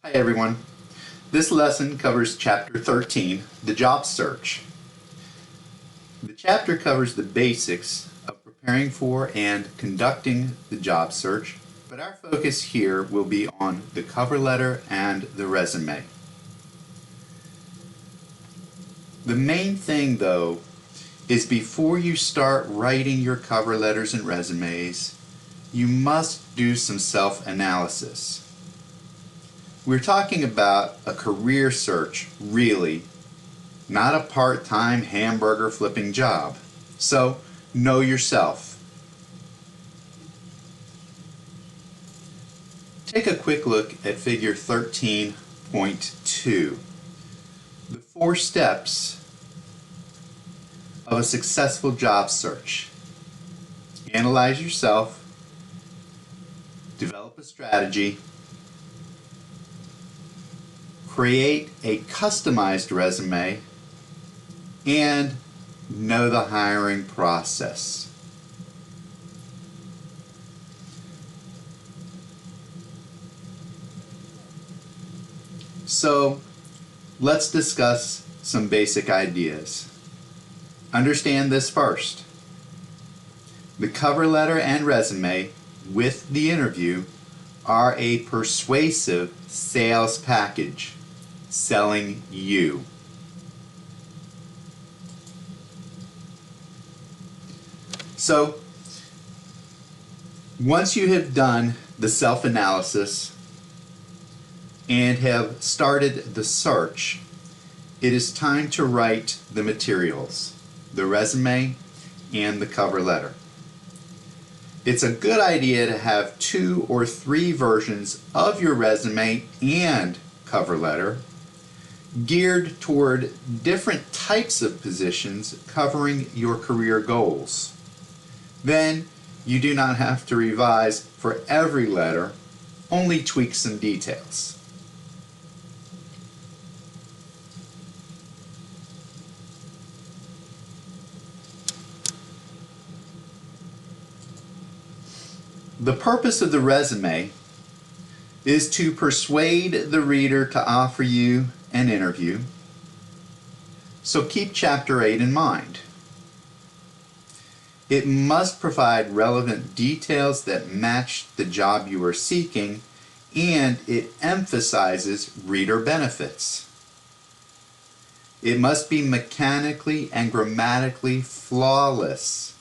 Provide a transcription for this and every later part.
Hi everyone. This lesson covers Chapter 13, the job search. The chapter covers the basics of preparing for and conducting the job search, but our focus here will be on the cover letter and the resume. The main thing though is before you start writing your cover letters and resumes, you must do some self-analysis. We're talking about a career search, really, not a part-time hamburger flipping job. So, know yourself. Take a quick look at figure 13.2. The 4 steps of a successful job search. Analyze yourself, develop a strategy, create a customized resume, and know the hiring process. So, let's discuss some basic ideas. Understand this first. The cover letter and resume with the interview are a persuasive sales package selling you. So, once you have done the self-analysis and have started the search, it is time to write the materials, the resume and the cover letter. It's a good idea to have 2 or 3 versions of your resume and cover letter geared toward different types of positions covering your career goals. Then you do not have to revise for every letter, only tweak some details. The purpose of the resume is to persuade the reader to offer you an interview, so keep Chapter 8 in mind. It must provide relevant details that match the job you are seeking, and it emphasizes reader benefits. It must be mechanically and grammatically flawless.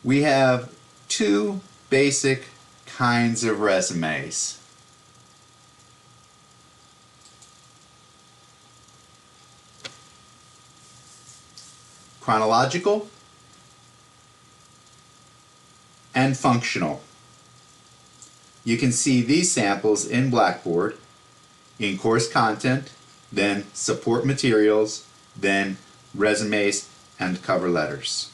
We have 2 basic kinds of resumes. Chronological and functional. You can see these samples in Blackboard, in course content, then support materials, then resumes and cover letters.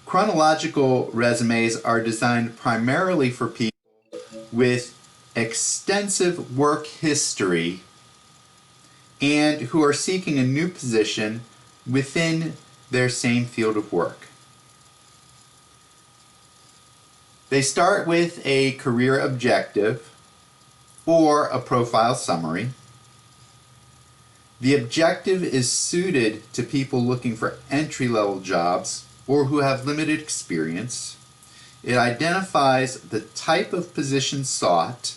Chronological resumes are designed primarily for people with extensive work history and who are seeking a new position within their same field of work. They start with a career objective or a profile summary. The objective is suited to people looking for entry-level jobs or who have limited experience. It identifies the type of position sought,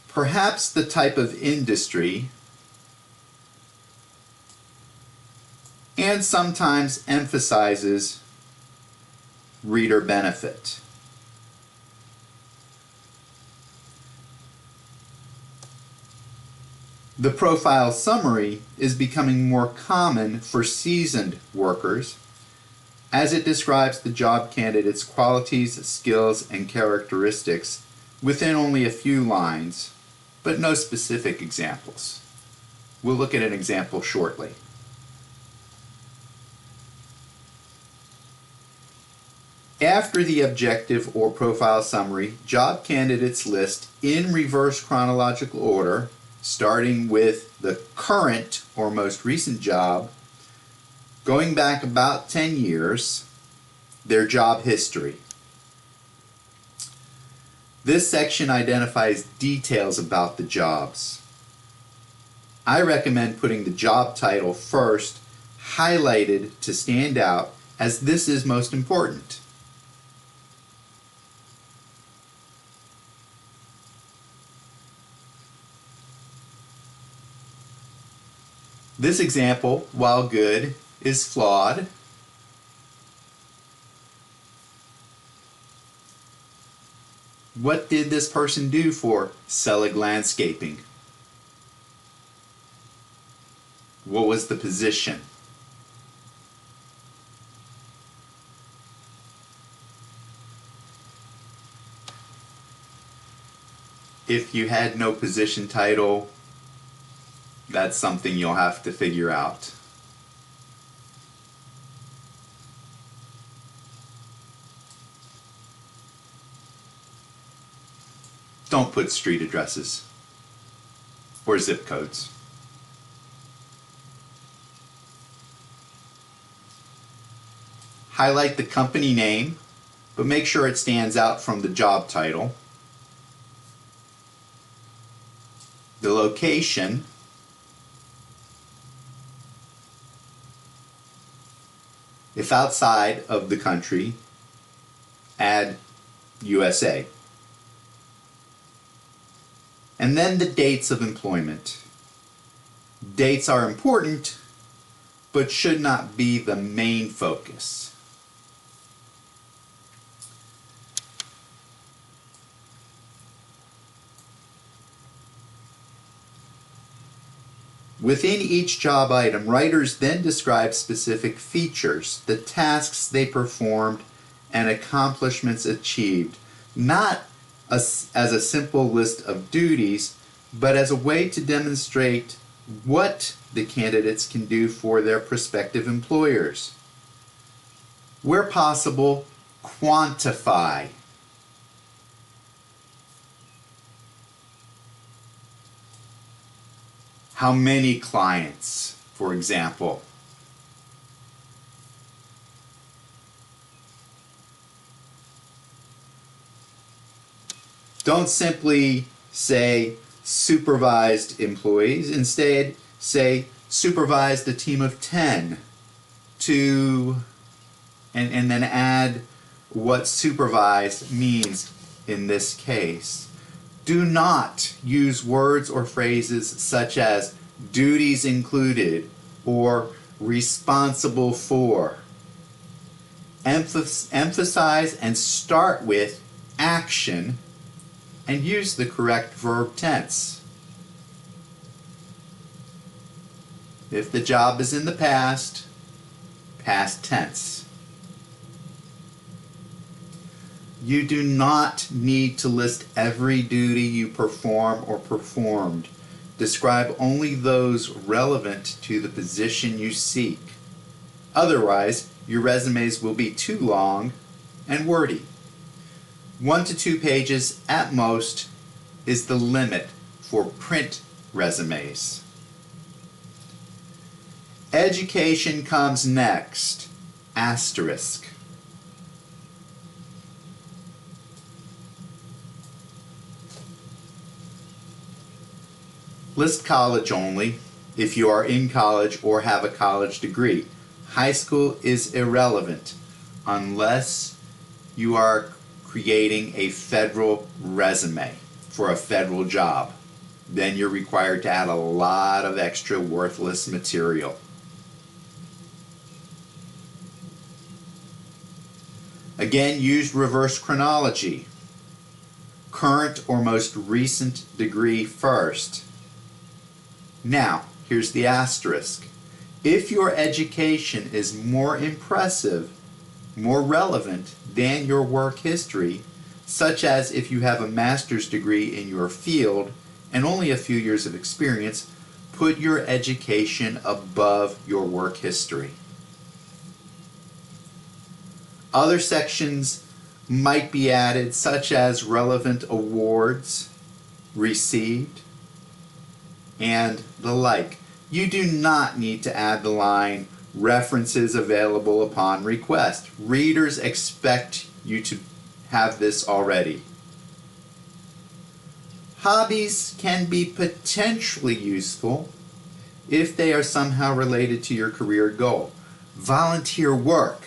perhaps the type of industry, and sometimes emphasizes reader benefit. The profile summary is becoming more common for seasoned workers as it describes the job candidate's qualities, skills, and characteristics within only a few lines, but no specific examples. We'll look at an example shortly. After the objective or profile summary, job candidates list in reverse chronological order, starting with the current or most recent job, going back about 10 years, their job history. This section identifies details about the jobs. I recommend putting the job title first, highlighted to stand out, as this is most important. This example, while good, is flawed. What did this person do for Selig Landscaping? What was the position? If you had no position title, that's something you'll have to figure out. Don't put street addresses or zip codes. Highlight the company name, but make sure it stands out from the job title. The location. If outside of the country, add USA. And then the dates of employment. Dates are important, but should not be the main focus. Within each job item, writers then describe specific features, the tasks they performed, and accomplishments achieved, not as a simple list of duties, but as a way to demonstrate what the candidates can do for their prospective employers. Where possible, quantify. How many clients, for example? Don't simply say supervised employees. Instead, say supervised a team of 10 and then add what supervised means in this case. Do not use words or phrases such as duties included or responsible for. Emphasize and start with action and use the correct verb tense. If the job is in the past, past tense. You do not need to list every duty you perform or performed. Describe only those relevant to the position you seek. Otherwise, your resumes will be too long and wordy. 1 to 2 pages at most is the limit for print resumes. Education comes next, asterisk. List college only if you are in college or have a college degree. High school is irrelevant unless you are creating a federal resume for a federal job. Then you're required to add a lot of extra worthless material. Again, use reverse chronology. Current or most recent degree first. Now, here's the asterisk. If your education is more impressive, more relevant than your work history, such as if you have a master's degree in your field and only a few years of experience, put your education above your work history. Other sections might be added, such as relevant awards received and the like. You do not need to add the line references available upon request. Readers expect you to have this already. Hobbies can be potentially useful if they are somehow related to your career goal. Volunteer work.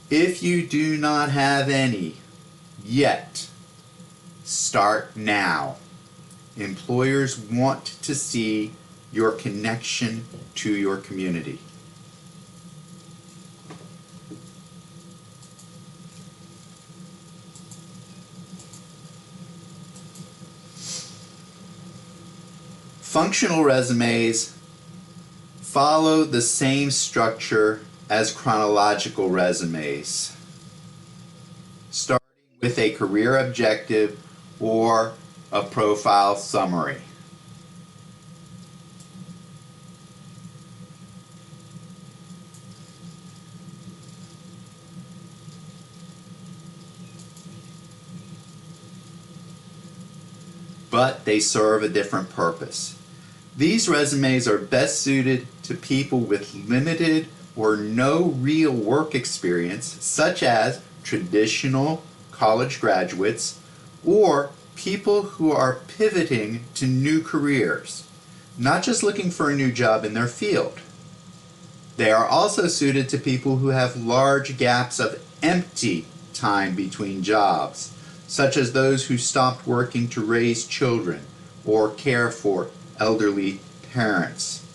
If you do not have any yet, start now. Employers want to see your connection to your community. Functional resumes follow the same structure as chronological resumes, starting with a career objective or a profile summary. But they serve a different purpose. These resumes are best suited to people with limited or no real work experience, such as traditional college graduates or people who are pivoting to new careers, not just looking for a new job in their field. They are also suited to people who have large gaps of empty time between jobs, such as those who stopped working to raise children or care for elderly parents.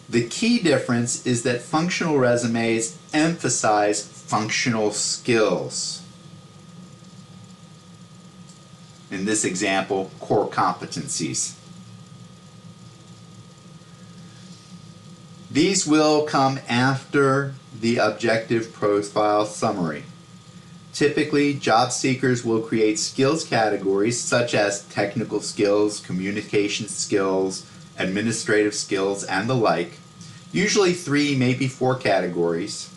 The key difference is that functional resumes emphasize functional skills. In this example, core competencies. These will come after the objective profile summary. Typically, job seekers will create skills categories such as technical skills, communication skills, administrative skills, and the like. Usually 3, maybe 4 categories.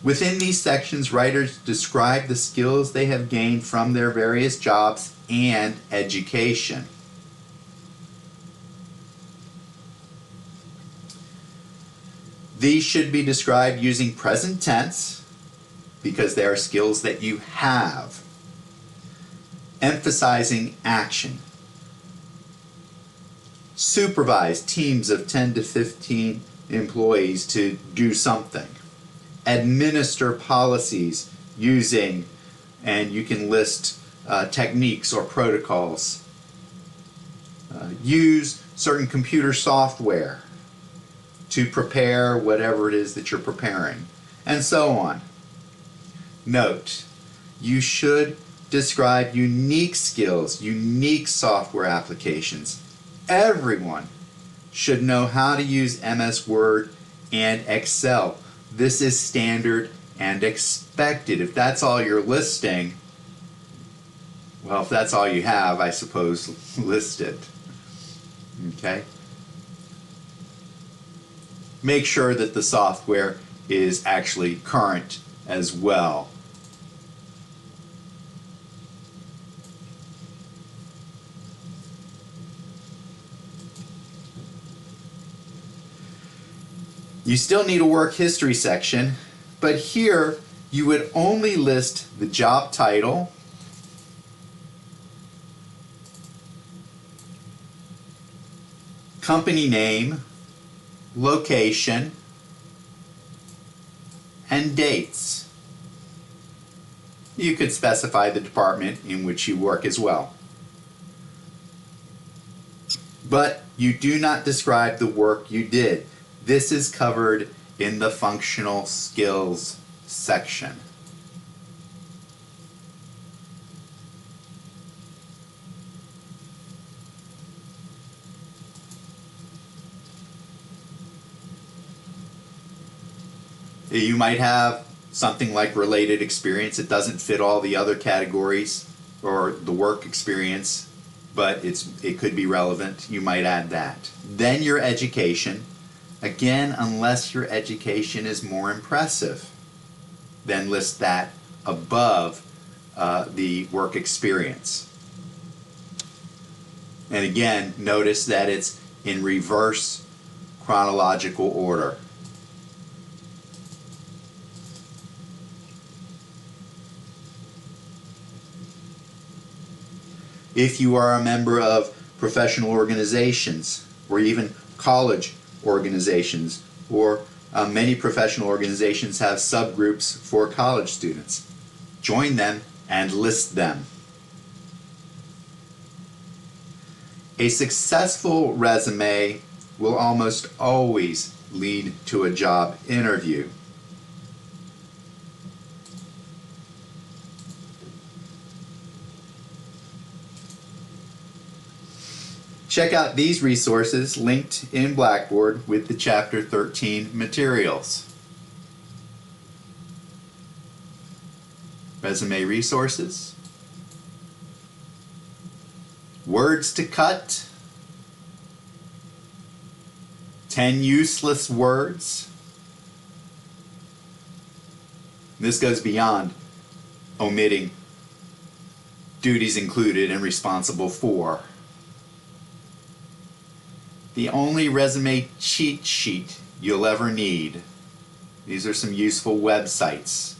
Within these sections, writers describe the skills they have gained from their various jobs and education. These should be described using present tense because they are skills that you have, emphasizing action. Supervise teams of 10 to 15 employees to do something. Administer policies using, and you can list techniques or protocols. Use certain computer software to prepare whatever it is that you're preparing, and so on. Note, you should describe unique skills, unique software applications. Everyone should know how to use MS Word and Excel. This is standard and expected. If that's all you're listing, well, if that's all you have, I suppose, list it. Okay? Make sure that the software is actually current as well. You still need a work history section, but here you would only list the job title, company name, location, and dates. You could specify the department in which you work as well. But you do not describe the work you did. This is covered in the functional skills section. You might have something like related experience. It doesn't fit all the other categories or the work experience, but it could be relevant. You might add that. Then your education. Again, unless your education is more impressive, then list that above the work experience. And again, notice that it's in reverse chronological order. If you are a member of professional organizations or even college organizations, or many professional organizations have subgroups for college students, join them and list them. A successful resume will almost always lead to a job interview. Check out these resources linked in Blackboard with the Chapter 13 materials. Resume resources. Words to cut. 10 useless words. This goes beyond omitting duties included and responsible for. The only resume cheat sheet you'll ever need. These are some useful websites.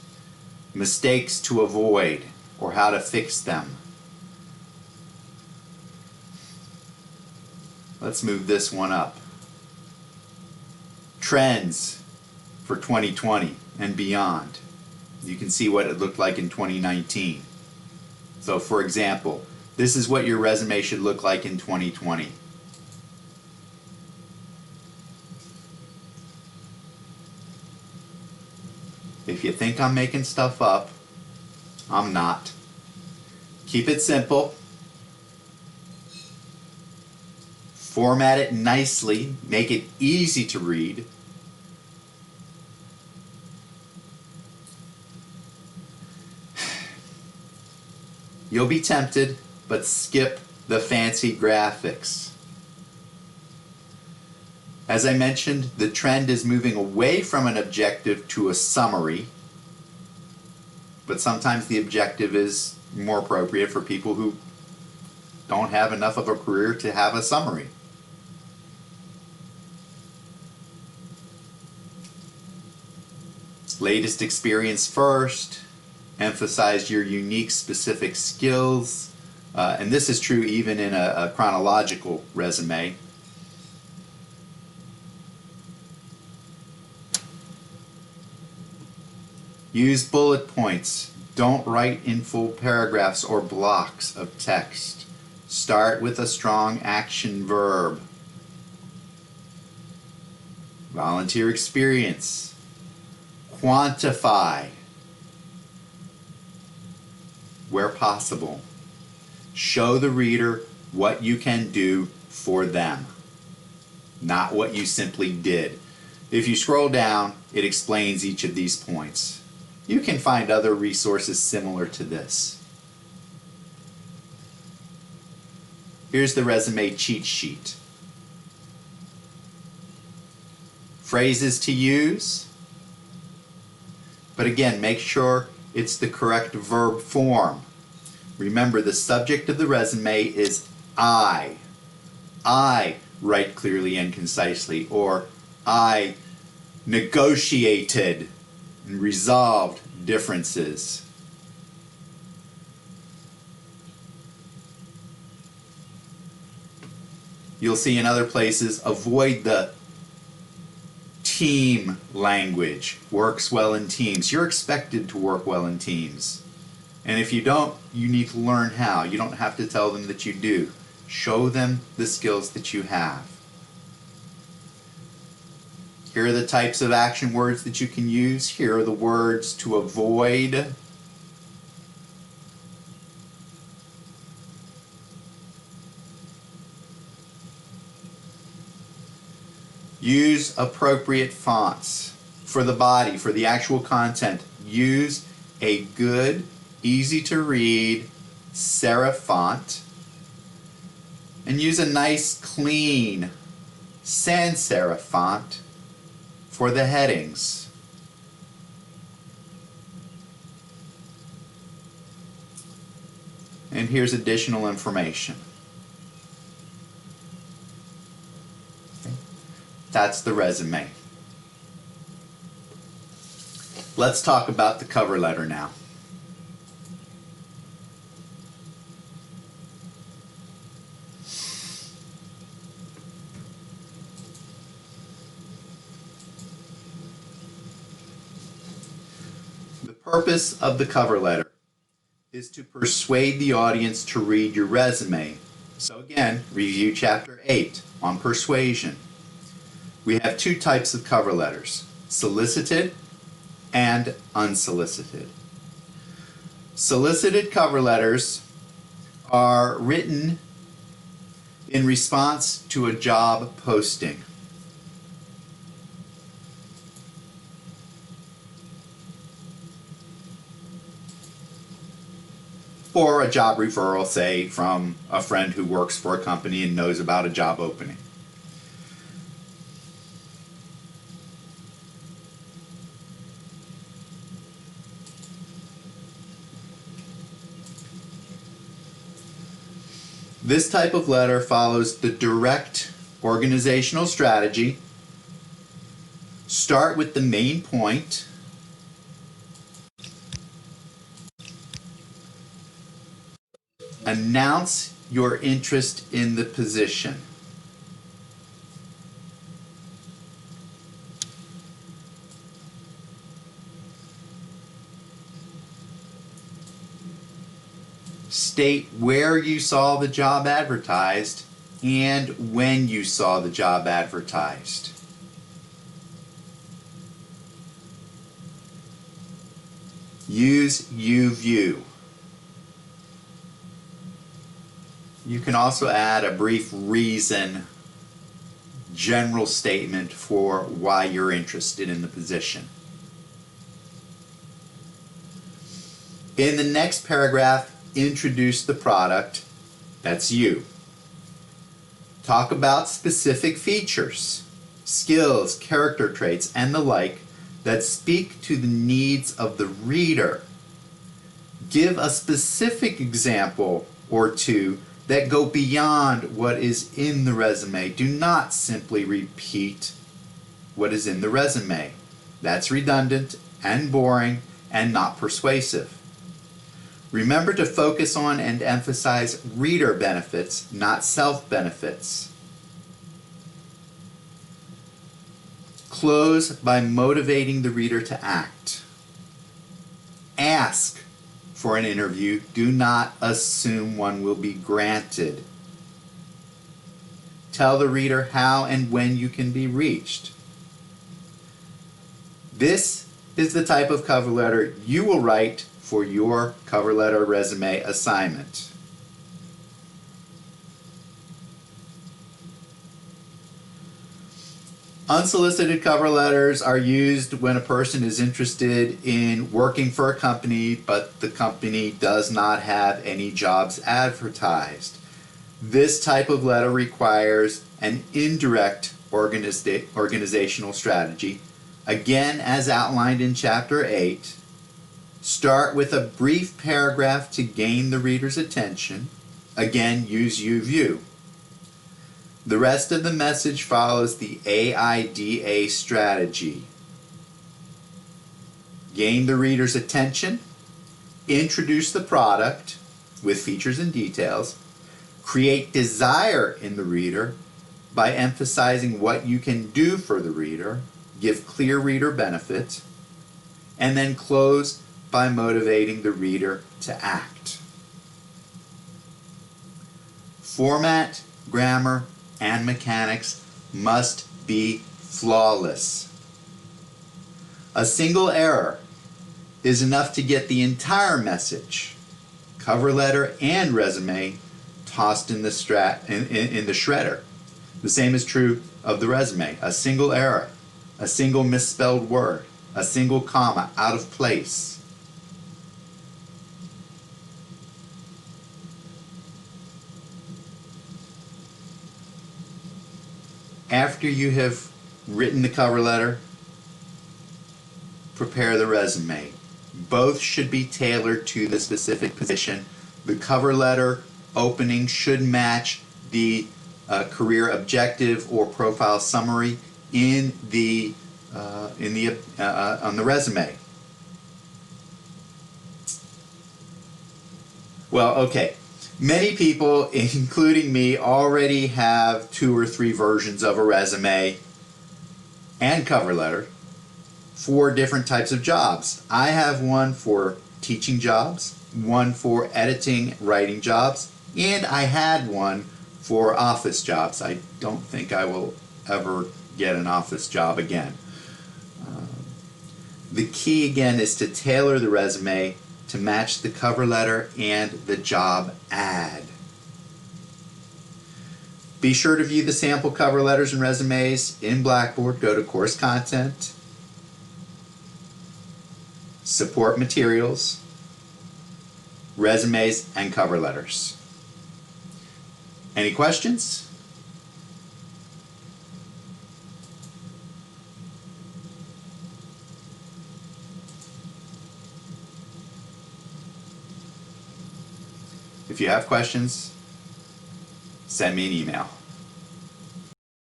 Mistakes to avoid or how to fix them. Let's move this one up. Trends for 2020 and beyond. You can see what it looked like in 2019. So for example, this is what your resume should look like in 2020. If you think I'm making stuff up, I'm not. Keep it simple. Format it nicely. Make it easy to read. You'll be tempted, but skip the fancy graphics. As I mentioned, the trend is moving away from an objective to a summary, but sometimes the objective is more appropriate for people who don't have enough of a career to have a summary. Latest experience first, emphasize your unique specific skills, and this is true even in a chronological resume. Use bullet points. Don't write in full paragraphs or blocks of text. Start with a strong action verb. Volunteer experience. Quantify where possible. Show the reader what you can do for them, not what you simply did. If you scroll down, it explains each of these points. You can find other resources similar to this. Here's the resume cheat sheet. Phrases to use, but again, make sure it's the correct verb form. Remember, the subject of the resume is I. I write clearly and concisely, or I negotiated and resolved differences. You'll see in other places, avoid the team language. Works well in teams. You're expected to work well in teams. And if you don't, you need to learn how. You don't have to tell them that you do. Show them the skills that you have. Here are the types of action words that you can use. Here are the words to avoid. Use appropriate fonts for the body, for the actual content. Use a good, easy to read serif font, and use a nice, clean sans serif font for the headings. And here's additional information. Okay. That's the resume. Let's talk about the cover letter now. The purpose of the cover letter is to persuade the audience to read your resume. So again, review Chapter 8 on persuasion. We have two types of cover letters, solicited and unsolicited. Solicited cover letters are written in response to a job posting. Or a job referral, say, from a friend who works for a company and knows about a job opening. This type of letter follows the direct organizational strategy. Start with the main point. Announce your interest in the position. State where you saw the job advertised and when you saw the job advertised. Use you view. You can also add a brief reason, general statement for why you're interested in the position. In the next paragraph, introduce the product. That's you. Talk about specific features, skills, character traits, and the like that speak to the needs of the reader. Give a specific example or two that go beyond what is in the resume. Do not simply repeat what is in the resume. That's redundant and boring and not persuasive. Remember to focus on and emphasize reader benefits, not self-benefits. Close by motivating the reader to act. Ask for an interview. Do not assume one will be granted. Tell the reader how and when you can be reached. This is the type of cover letter you will write for your cover letter resume assignment. Unsolicited cover letters are used when a person is interested in working for a company, but the company does not have any jobs advertised. This type of letter requires an indirect organizational strategy, again as outlined in Chapter 8. Start with a brief paragraph to gain the reader's attention. Again, use you view. The rest of the message follows the AIDA strategy. Gain the reader's attention, introduce the product with features and details, create desire in the reader by emphasizing what you can do for the reader, give clear reader benefits, and then close by motivating the reader to act. Format, grammar, and mechanics must be flawless. A single error is enough to get the entire message, cover letter and resume, tossed in the shredder. The same is true of the resume. A single error, a single misspelled word, a single comma out of place. After you have written the cover letter, prepare the resume. Both should be tailored to the specific position. The cover letter opening should match the career objective or profile summary on the resume. Well, okay. Many people, including me, already have 2 or 3 versions of a resume and cover letter for different types of jobs. I have one for teaching jobs, one for editing, writing jobs, and I had one for office jobs. I don't think I will ever get an office job again. The key again is to tailor the resume to match the cover letter and the job ad. Be sure to view the sample cover letters and resumes in Blackboard. Go to Course Content, Support Materials, Resumes, and Cover Letters. Any questions? If you have questions, send me an email.